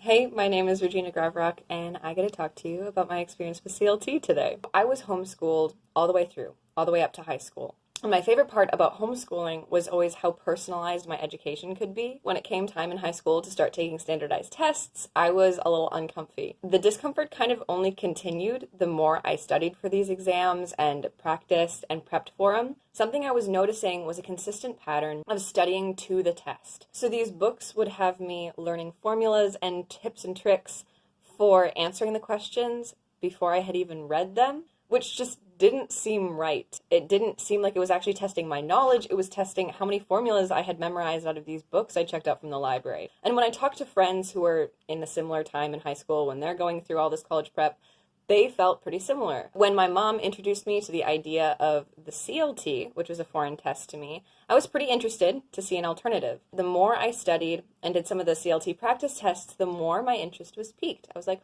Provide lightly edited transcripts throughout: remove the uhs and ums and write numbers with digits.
Hey, my name is Regina Gravrok, and I get to talk to you about my experience with CLT today. I was homeschooled all the way through, all the way up to high school. And my favorite part about homeschooling was always how personalized my education could be. When it came time in high school to start taking standardized tests, I was a little uncomfy. The discomfort kind of only continued the more I studied for these exams and practiced and prepped for them. Something I was noticing was a consistent pattern of studying to the test. So these books would have me learning formulas and tips and tricks for answering the questions before I had even read them, which just didn't seem right. It didn't seem like it was actually testing my knowledge. It was testing how many formulas I had memorized out of these books I checked out from the library. And when I talked to friends who were in a similar time in high school when they're going through all this college prep, they felt pretty similar. When my mom introduced me to the idea of the CLT, which was a foreign test to me, I was pretty interested to see an alternative. The more I studied and did some of the CLT practice tests, the more my interest was piqued. I was like,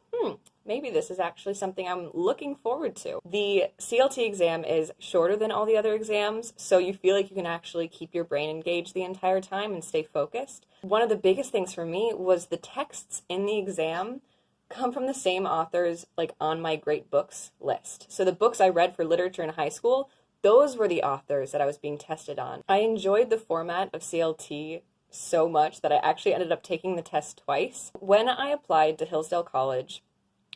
maybe this is actually something I'm looking forward to. The CLT exam is shorter than all the other exams, so you feel like you can actually keep your brain engaged the entire time and stay focused. One of the biggest things for me was the texts in the exam come from the same authors like on my great books list. So the books I read for literature in high school, those were the authors that I was being tested on. I enjoyed the format of CLT so much that I actually ended up taking the test twice. When I applied to Hillsdale College,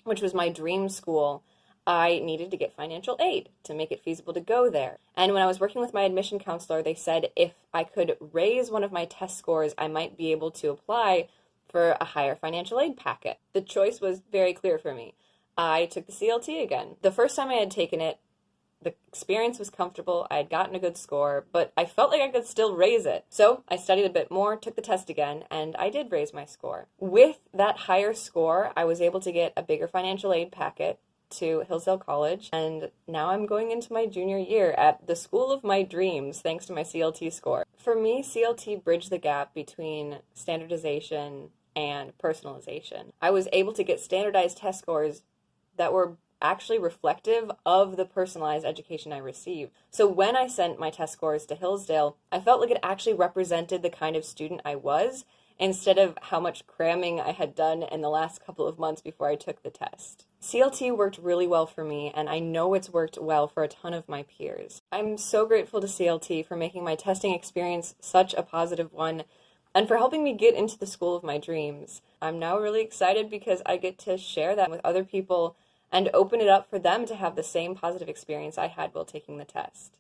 which was my dream school, I needed to get financial aid to make it feasible to go there. And when I was working with my admission counselor, they said if I could raise one of my test scores, I might be able to apply for a higher financial aid packet. The choice was very clear for me. I took the CLT again. The first time I had taken it, the experience was comfortable, I had gotten a good score, but I felt like I could still raise it. So I studied a bit more, took the test again, and I did raise my score. With that higher score, I was able to get a bigger financial aid packet to Hillsdale College, and now I'm going into my junior year at the school of my dreams thanks to my CLT score. For me, CLT bridged the gap between standardization and personalization. I was able to get standardized test scores that were actually reflective of the personalized education I received. So when I sent my test scores to Hillsdale, I felt like it actually represented the kind of student I was, instead of how much cramming I had done in the last couple of months before I took the test. CLT worked really well for me, and I know it's worked well for a ton of my peers. I'm so grateful to CLT for making my testing experience such a positive one, and for helping me get into the school of my dreams. I'm now really excited because I get to share that with other people and open it up for them to have the same positive experience I had while taking the test.